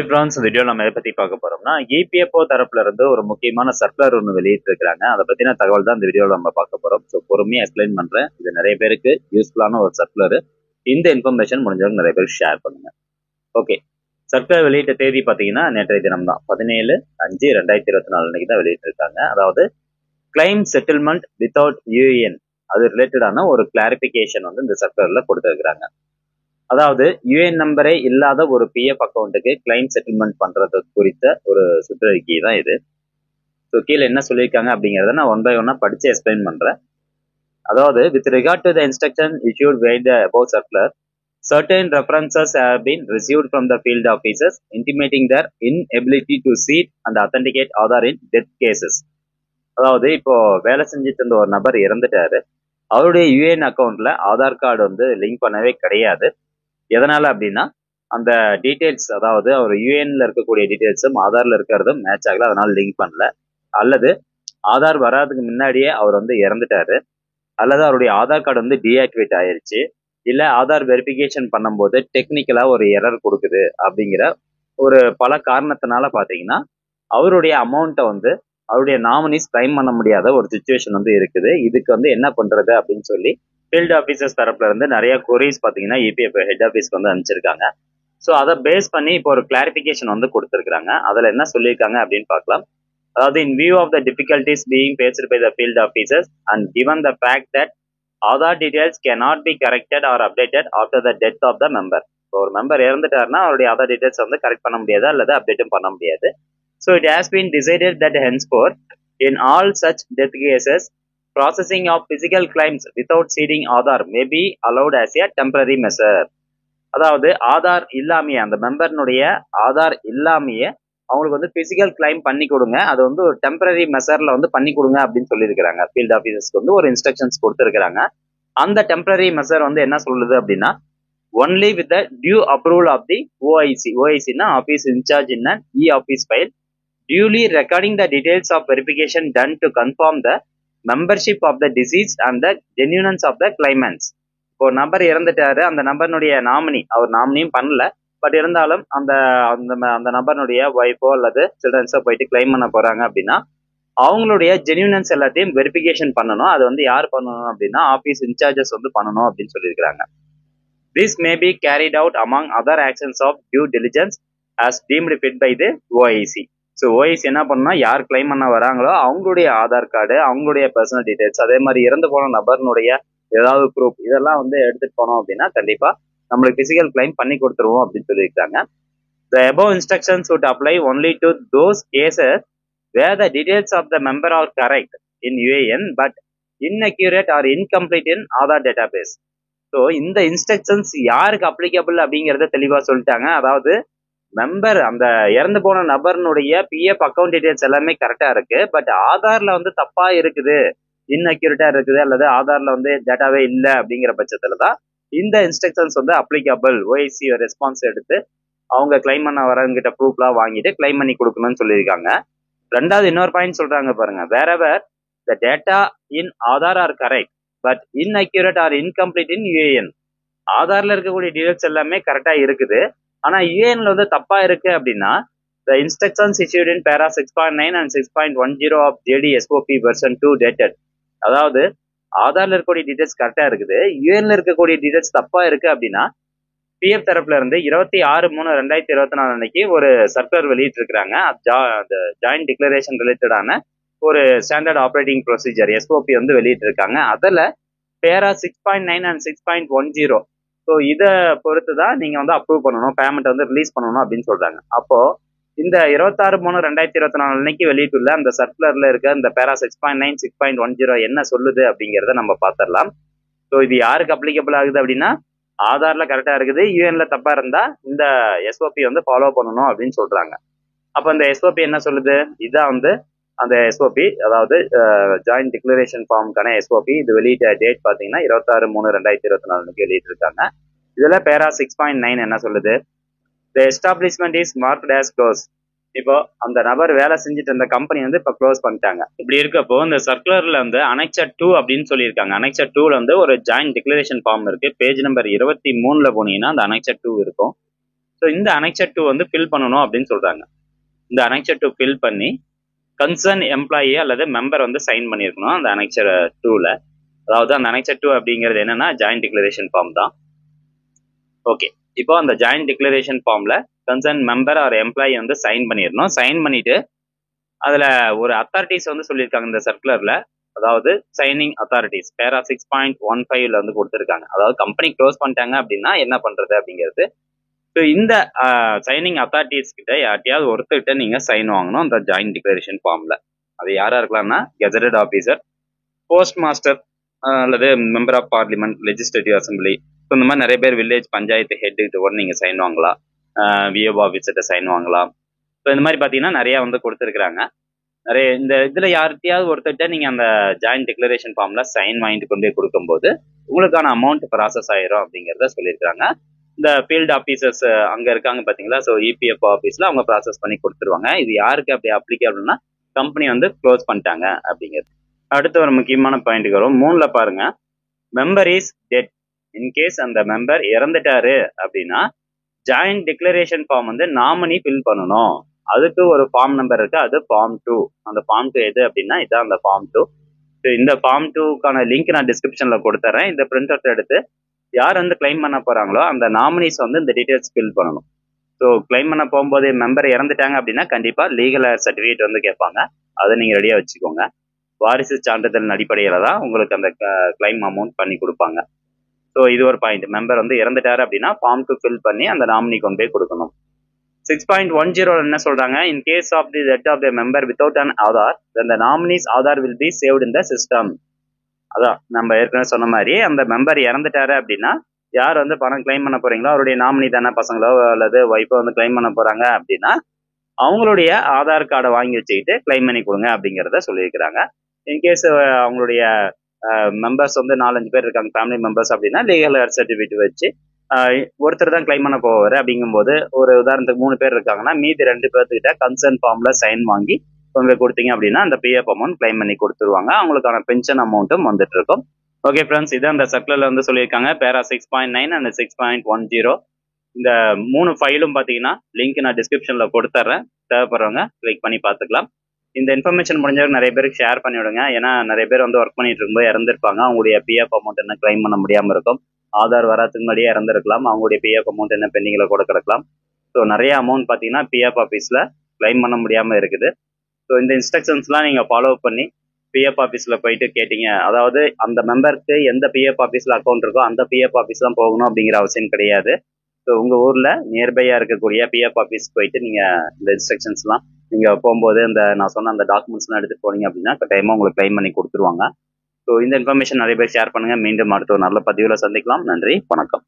France video நம்ம எதை பத்தி பார்க்க போறோம்னா இபிஎஃப்ஓ தரப்புல இருந்து ஒரு முக்கியமான சர்க்குலர் ஒன்று வெளியிட்டு இருக்காங்க. அதை பத்தின தகவல் தான் இந்த வீடியோவில் நம்ம பார்க்க போறோம். ஸோ பொறுமையா எக்ஸ்பிளைன் பண்றேன். இது நிறைய பேருக்கு யூஸ்ஃபுல்லான ஒரு சர்க்குலர். இந்த இன்ஃபர்மேஷன் முடிஞ்சவங்க நிறைய பேருக்கு ஷேர் பண்ணுங்க. ஓகே, சர்க்குலர் வெளியிட்ட தேதி பார்த்தீங்கன்னா நேற்றைய தினம் தான் 17/5/2024 அன்னைக்கு தான் வெளியிட்டு இருக்காங்க. அதாவது கிளைம் செட்டில்மெண்ட் வித்தவுட் யூஏஎன் அது ரிலேட்டடான ஒரு கிளாரிபிகேஷன் வந்து இந்த சர்க்குலர்ல கொடுத்துருக்காங்க. அதாவது யூஏஎன் நம்பரே இல்லாத ஒரு பிஎஃப் அக்கௌண்ட்டுக்கு கிளைம் செட்டில்மெண்ட் பண்றது குறித்த ஒரு சுற்றறிக்கை தான் இது. ஸோ கீழே என்ன சொல்லியிருக்காங்க அப்படிங்கிறத நான் ஒன் பை ஒன்னா படிச்சு எக்ஸ்பிளைன் பண்றேன். அதாவது with regard to the instruction issued by the above circular, certain references have been received from the field officers intimating their inability to seed and authenticate Aadhaar in death cases. அதாவது இப்போ வேலை செஞ்சுட்டு இருந்த ஒரு நபர் இறந்துட்டாரு, அவருடைய யூஏஎன் அக்கௌண்ட்ல ஆதார் கார்டு வந்து லிங்க் பண்ணவே கிடையாது. எதனால அப்படின்னா அந்த டீடைல்ஸ், அதாவது அவர் யூஏஎன்ல இருக்கக்கூடிய டீடைல்ஸும் ஆதார்ல இருக்கிறதும் மேட்ச் ஆகல, அதனால லிங்க் பண்ணல. அல்லது ஆதார் வராதுக்கு முன்னாடியே அவர் வந்து இறந்துட்டாரு, அல்லது அவருடைய ஆதார் கார்டு வந்து டீஆக்டிவேட் ஆயிருச்சு, இல்ல ஆதார் வெரிஃபிகேஷன் பண்ணும்போது டெக்னிக்கலா ஒரு எரர் கொடுக்குது அப்படிங்கிற ஒரு பல காரணத்தினால பாத்தீங்கன்னா அவருடைய அமௌண்ட்டை வந்து அவருடைய நாமினிஸ் கிளைம் பண்ண முடியாத ஒரு சுச்சுவேஷன் வந்து இருக்குது. இதுக்கு வந்து என்ன பண்றது அப்படின்னு சொல்லி ஃபீல்ட் ஆஃபீஸர்ஸ் தரப்புல இருந்து நிறைய கொரிஸ் பார்த்தீங்கன்னா இபிஎஃப் ஹெட் ஆஃபீஸ்க்கு வந்து அனுப்பிச்சிருக்காங்க. ஸோ அதை பேஸ் பண்ணி இப்போ ஒரு கிளாரிபிகேஷன் வந்து கொடுத்துருக்காங்க. அதில் என்ன சொல்லியிருக்காங்க அப்படின்னு பார்க்கலாம். அதாவது in view of the difficulties being faced by the field officers and given the fact that Aadhaar details cannot be corrected or updated after the death of the member. இப்போ ஒரு மெம்பர் இறந்துட்டாருன்னா அவருடைய ஆதார் டீடைல்ஸ் வந்து கரெக்ட் பண்ண முடியாது அல்லது அப்டேட்டும் பண்ண முடியாது. So it has been decided that henceforth in all such death cases processing of physical claims without seeding Aadhaar may be allowed as a temporary measure. அதாவது ஆதார் இல்லாமையே, அந்த மெம்பர்னுடைய ஆதார் இல்லாமையே அவங்களுக்கு வந்து பிசிக்கல் கிளைம் பண்ணி கொடுங்க, அது வந்து ஒரு டெம்பரரி மெஷர்ல வந்து பண்ணி கொடுங்க அப்படின்னு சொல்லியிருக்கிறாங்க. ஃபீல்ட் ஆஃபீஸர்ஸ்க்கு வந்து ஒரு இன்ஸ்ட்ரக்ஷன்ஸ் கொடுத்துருக்காங்க. அந்த டெம்பரரி மெஷர் வந்து என்ன சொல்லுது அப்படின்னா only with the due approval of the OIC. ஓஐசின்னா office incharge in an e office file duly recording the details of verification done to confirm the membership of the deceased and the genuineness of the claimants. இப்போ நபர் இறந்துட்டாரு, அந்த நபருடைய nominee, அவர் நாமினியும் பண்ணல, but இருந்தாலும் அந்த அந்த நபருடைய ஒய்ஃபோ அல்லது சில்ட்ரன்ஸோ போயிட்டு கிளைம் பண்ண போறாங்க அப்படின்னா அவங்களுடைய ஜென்யூனன்ஸ் எல்லாத்தையும் வெரிஃபிகேஷன் பண்ணணும். அது வந்து யார் பண்ணணும் அப்படின்னா ஆஃபீஸ் இன்சார்ஜஸ் வந்து பண்ணணும் அப்படின்னு சொல்லியிருக்கிறாங்க. This may be carried out among other actions of due diligence as deemed fit by the OIC. So OIC என்ன பண்ணா யார் கிளைம் பண்ண வராங்களோ அவங்களுடைய ஆதார் கார்டு, அவங்களுடைய பர்சனல் டீடைல்ஸ், அதே மாதிரி இறந்து போன நபர்னுடைய ஏதாவது ப்ரூஃப் இதெல்லாம் வந்து எடுத்துட்டு போனோம் அப்படின்னா கண்டிப்பா நம்மளுக்கு பிசிக்கல் கிளைம் பண்ணி கொடுத்துருவோம் அப்படின்னு சொல்லியிருக்காங்க. The above instructions would apply only to those cases where the details of the member are correct in UAN but inaccurate or incomplete in Aadhaar database. So இந்த இன்ஸ்ட்ரக்ஷன்ஸ் யாருக்கு அப்ளிகபிள் அப்படிங்கிறத தெளிவா சொல்லிட்டாங்க. அதாவது மெம்பர், அந்த இறந்து போன நபர்னுடைய பிஎஃப் அக்கௌண்ட் டீடைல்ஸ் எல்லாமே கரெக்டா இருக்கு, பட் ஆதார்ல வந்து தப்பா இருக்குது, இன்அக்யூரேட்டா இருக்குது, அல்லது ஆதார்ல வந்து டேட்டாவே இல்லை அப்படிங்கிற பட்சத்துல தான் இந்த இன்ஸ்ட்ரக்ஷன்ஸ் வந்து அப்ளிகபிள். ஓஐசி ரெஸ்பான்ஸ் எடுத்து அவங்க கிளைம் பண்ண வரவங்கிட்ட ப்ரூஃப்லாம் வாங்கிட்டு கிளைம் பண்ணி கொடுக்கணும்னு சொல்லியிருக்காங்க. ரெண்டாவது இன்னொரு பாயிண்ட் சொல்றாங்க பாருங்க, wherever the data in Aadhaar are correct but inaccurate or incomplete in UAN. ஆதார்ல இருக்கக்கூடிய டீடைல்ஸ் எல்லாமே கரெக்டா இருக்குது, ஆனா யூஏஎன்ல வந்து தப்பா இருக்கு அப்படின்னா the instructions issued in para 6.9 and 6.10 of JDSOP version 2 dated. அதாவது ஆதார்ல இருக்கக்கூடிய டீடைல்ஸ் கரெக்டா இருக்குது, யூஏஎன்ல இருக்கக்கூடிய டீடைல்ஸ் தப்பா இருக்கு அப்படின்னா பிஎஃப் தரப்புல இருந்து 26/3/2024 அன்னைக்கு ஒரு சர்க்குலர் வெளியிட்டு இருக்கிறாங்க. ஜாயிண்ட் டிக்ளரேஷன் ரிலேட்டடான ஒரு ஸ்டாண்டர்ட் ஆப்ரேட்டிங் ப்ரொசீஜர் எஸ்ஓபி வந்து வெளியிட்டு இருக்காங்க. அதுல பேரா 6.9 அண்ட் 6.10, ஸோ இதை பொறுத்து தான் நீங்க வந்து அப்ரூவ் பண்ணணும், பேமெண்ட் வந்து ரிலீஸ் பண்ணணும் அப்படின்னு சொல்றாங்க. அப்போ இந்த 26/3/2024 அன்னைக்கு வெளியிட்டுள்ள அந்த சர்க்குலர்ல இருக்க இந்த பேரா 6.9 6.10 என்ன சொல்லுது அப்படிங்கிறத நம்ம பார்த்துடலாம். ஸோ இது யாருக்கு அப்ளிகபிள் ஆகுது அப்படின்னா ஆதார்ல கரெக்டா இருக்குது, யூஎன்ல தப்பா இருந்தா இந்த எஸ்ஓபி வந்து ஃபாலோ பண்ணணும் அப்படின்னு சொல்றாங்க. அப்ப இந்த எஸ்ஓபி என்ன சொல்லுது, இதான் வந்து அந்த எஸ்ஓபி, அதாவது ஜாயிண்ட் டிக்ளரேஷன் ஃபார்முக்கான எஸ்ஓபி. இது வெளியிட்ட டேட் பாத்தீங்கன்னா 26/3/2024 அன்னைக்கு வெளியிட்டு இருக்காங்க. இதுல பேரா 6.9 என்ன சொல்லுது, the establishment is marked as closed. இப்போ அந்த நபர் வேலை செஞ்சுட்டு இருந்த கம்பெனி வந்து இப்ப க்ளோஸ் பண்ணிட்டாங்க. இப்படி இருக்கப்போ இந்த சர்க்குலர்ல வந்து அனெக்சர் 2 அப்படின்னு சொல்லியிருக்காங்க. அனெக்சர் 2ல வந்து ஒரு ஜாயிண்ட் டிக்ளரேஷன் ஃபார்ம் இருக்கு. பேஜ் நம்பர் 23ல போனீங்கன்னா அந்த அனெக்சர் 2 இருக்கும். ஸோ இந்த அனெக்சர் 2 வந்து ஃபில் பண்ணணும் அப்படின்னு சொல்றாங்க. இந்த அனெக்சர் 2 ஃபில் பண்ணி கன்சர்ன் எம்ப்ளாயி அல்லது மெம்பர் வந்து சைன் பண்ணியிருக்கணும் அந்த அனெக்சர் 2ல. அதாவது அந்த அனெக்சர் 2 அப்படிங்கிறது என்னன்னா ஜாயிண்ட் டிக்ளரேஷன் ஃபார்ம் தான். ஓகே, இப்போ அந்த ஜாயிண்ட் டிக்ளரேஷன் ஃபார்ம்ல கன்சர்ன் மெம்பர் ஆர் எம்ப்ளாயி வந்து சைன் பண்ணிடணும். சைன் பண்ணிட்டு அதுல ஒரு அத்தாரிட்டிஸ் வந்து சொல்லியிருக்காங்க இந்த சர்க்குலர்ல. அதாவது சைனிங் அத்தாரிட்டிஸ் பேரா 6.15 வந்து கொடுத்துருக்காங்க. அதாவது கம்பெனி க்ளோஸ் பண்ணிட்டாங்க அப்படின்னா என்ன பண்றது அப்படிங்கிறது. ஸோ இந்த சைனிங் அத்தாரிட்டிஸ் கிட்ட யார்ட்டையாவது ஒருத்தர்கிட்ட நீங்க சைன் வாங்கணும் அந்த ஜாயிண்ட் டிக்ளரேஷன் ஃபார்ம்ல. அது யாரா இருக்கலாம்னா கெசட்டட் ஆஃபீஸர், போஸ்ட் மாஸ்டர் அல்லது member of parliament, legislative assembly. So இந்த மாதிரி நிறைய பேர் வில்லேஜ் பஞ்சாயத்து ஹெட்டு கூட நீங்க சைன் வாங்கலாம். விஓ ஆஃபீஸர்கிட்ட சைன் வாங்கலாம். ஸோ இந்த மாதிரி பார்த்தீங்கன்னா நிறைய வந்து கொடுத்துருக்குறாங்க. நிறைய இந்த இதுல யார்கிட்டயாவது ஒருத்தர்கிட்ட நீங்க அந்த ஜாயிண்ட் டிக்ளரேஷன் ஃபார்ம்ல சைன் வாங்கிட்டு கொண்டு போய் கொடுக்கும்போது உங்களுக்கான அமௌண்ட் ப்ராசஸ் ஆயிரும் அப்படிங்கிறத சொல்லியிருக்காங்க. இந்த ஃபீல்டு ஆஃபீஸர்ஸ் அங்க இருக்காங்க பாத்தீங்களா, ஸோ இபிஎஃப்ஓ ஆஃபீஸ்ல அவங்க ப்ராசஸ் பண்ணி கொடுத்துருவாங்க. இது யாருக்கு அப்படி அப்ளிகேபிள்னா கம்பெனி வந்து க்ளோஸ் பண்ணிட்டாங்க அப்படிங்கிறது. அடுத்து ஒரு முக்கியமான பாயிண்ட் வரும் 3ல பாருங்க. Member is dead. இன்கேஸ் அந்த மெம்பர் இறந்துட்டாரு அப்படின்னா ஜாயிண்ட் டிக்ளரேஷன் ஃபார்ம் வந்து நாமினி ஃபில் பண்ணணும். அதுக்கு ஒரு ஃபார்ம் நம்பர் இருக்கு, அது ஃபார்ம் 2. அந்த ஃபார்ம் 2 எது அப்படின்னா இதான் அந்த ஃபார்ம் 2. இந்த ஃபார்ம் 2க்கான லிங்க் நான் டிஸ்கிரிப்ஷன்ல கொடுத்துறேன். இந்த பிரிண்ட் அவுட் எடுத்து யார் வந்து கிளைம் பண்ண போறாங்களோ அந்த நாமினிஸ் வந்து இந்த டீடைல்ஸ் ஃபில் பண்ணணும். ஸோ கிளைம் பண்ண போகும்போது மெம்பர் இறந்துட்டாங்க அப்படின்னா கண்டிப்பா லீகல் சர்டிஃபிகேட் வந்து கேட்பாங்க. அதை நீங்க ரெடியா வச்சுக்கோங்க. வாரிசு சான்றிதழ் அடிப்படையில தான் உங்களுக்கு அந்த கிளைம் அமௌண்ட் பண்ணி கொடுப்பாங்க. ஸோ இது ஒரு பாயிண்ட். மெம்பர் வந்து இறந்துட்டாரு அப்படின்னா ஃபார்ம் 2 ஃபில் பண்ணி அந்த நாமினி கொண்டு போய் கொடுக்கணும். 6.10 என்ன சொல்றாங்க, in case of the death of the member without an Aadhaar then the nominees Aadhaar will be saved in the system. அதான் நம்ம ஏற்கனவே சொன்ன மாதிரி அந்த மெம்பர் இறந்துட்டாரு அப்படின்னா யார் வந்து பணம் கிளைம் பண்ண போறீங்களோ அவருடைய நாமினி தானே, பசங்களோ அல்லது ஒய்ஃபோ வந்து கிளைம் பண்ண போறாங்க அப்படின்னா அவங்களுடைய ஆதார் கார்டை வாங்கி வச்சுக்கிட்டு கிளைம் பண்ணி கொடுங்க அப்படிங்கிறத சொல்லியிருக்கிறாங்க. இன்கேஸ் அவங்களுடைய மெம்பர்ஸ் வந்து 4-5 பேர் இருக்காங்க ஃபேமிலி மெம்பர்ஸ் அப்படின்னா லீகல் சர்டிஃபிகேட் வச்சு ஒருத்தர் தான் கிளைம் பண்ண போவார். அப்படிங்கும்போது ஒரு உதாரணத்துக்கு 3 பேர் இருக்காங்கன்னா மீதி 2 பேர்த்துக்கிட்ட கன்சர்ன் ஃபார்ம்ல சைன் வாங்கி உங்களுக்கு கொடுத்தீங்க அப்படின்னா அந்த பிஎஃப் அமௌண்ட் கிளைம் பண்ணி கொடுத்துருவாங்க. அவங்களுக்கான பென்ஷன் அமௌண்ட்டும் வந்துட்டு இருக்கும். ஓகே ஃப்ரெண்ட்ஸ், இதான் அந்த சர்க்குலர்ல வந்து சொல்லியிருக்காங்க. பேரா 6.9 அண்ட் 6.10 இந்த 3 ஃபைலும் பார்த்தீங்கன்னா லிங்க் நான் டிஸ்கிரிப்ஷன்ல கொடுத்துட்றேன். தேவைப்படுறவங்க கிளிக் பண்ணி பார்த்துக்கலாம். இந்த இன்ஃபர்மேஷன் முடிஞ்சவங்க நிறைய பேருக்கு ஷேர் பண்ணி விடுங்க. ஏன்னா நிறைய பேர் வந்து ஒர்க் பண்ணிட்டு இருக்கும்போது இறந்துருப்பாங்க. அவங்களுடைய பிஎஃப் அமௌண்ட் என்ன கிளைம் பண்ண முடியாமல் இருக்கும். ஆதார் வராதுக்கு முன்னாடியே இறந்துருக்கலாம். அவங்களுடைய பிஎஃப் அமௌண்ட் என்ன பெண்டிங்கில் கூட கிடக்கலாம். ஸோ நிறைய அமௌண்ட் பார்த்தீங்கன்னா பிஎஃப் ஆஃபீஸில் கிளைம் பண்ண முடியாமல் இருக்குது. ஸோ இந்த இன்ஸ்ட்ரக்ஷன்ஸ்லாம் நீங்கள் ஃபாலோ பண்ணி பிஎஃப் ஆஃபீஸில் போயிட்டு கேட்டீங்க. அதாவது அந்த மெம்பருக்கு எந்த பிஎஃப் ஆஃபீஸில் அக்கௌண்ட் இருக்கோ அந்த பிஎஃப் ஆஃபீஸ் தான் போகணும் அப்படிங்கிற அவசியம் கிடையாது. ஸோ உங்கள் ஊரில் நியர்பையாக இருக்கக்கூடிய பிஎஃப் ஆஃபீஸ் போயிட்டு நீங்கள் இந்த இன்ஸ்ட்ரக்ஷன்ஸ்லாம் நீங்கள் போகும்போது இந்த நான் சொன்ன அந்த டாக்குமெண்ட்ஸ்லாம் எடுத்துகிட்டு போனீங்க அப்படின்னா கட்டாயமாக உங்களுக்கு கிளைம் பண்ணி கொடுத்துருவாங்க. ஸோ இந்த இன்ஃபர்மேஷன் நிறைய பேர் ஷேர் பண்ணுங்கள். மீண்டும் அடுத்த ஒரு நல்ல பதிவில் சந்திக்கலாம். நன்றி, வணக்கம்.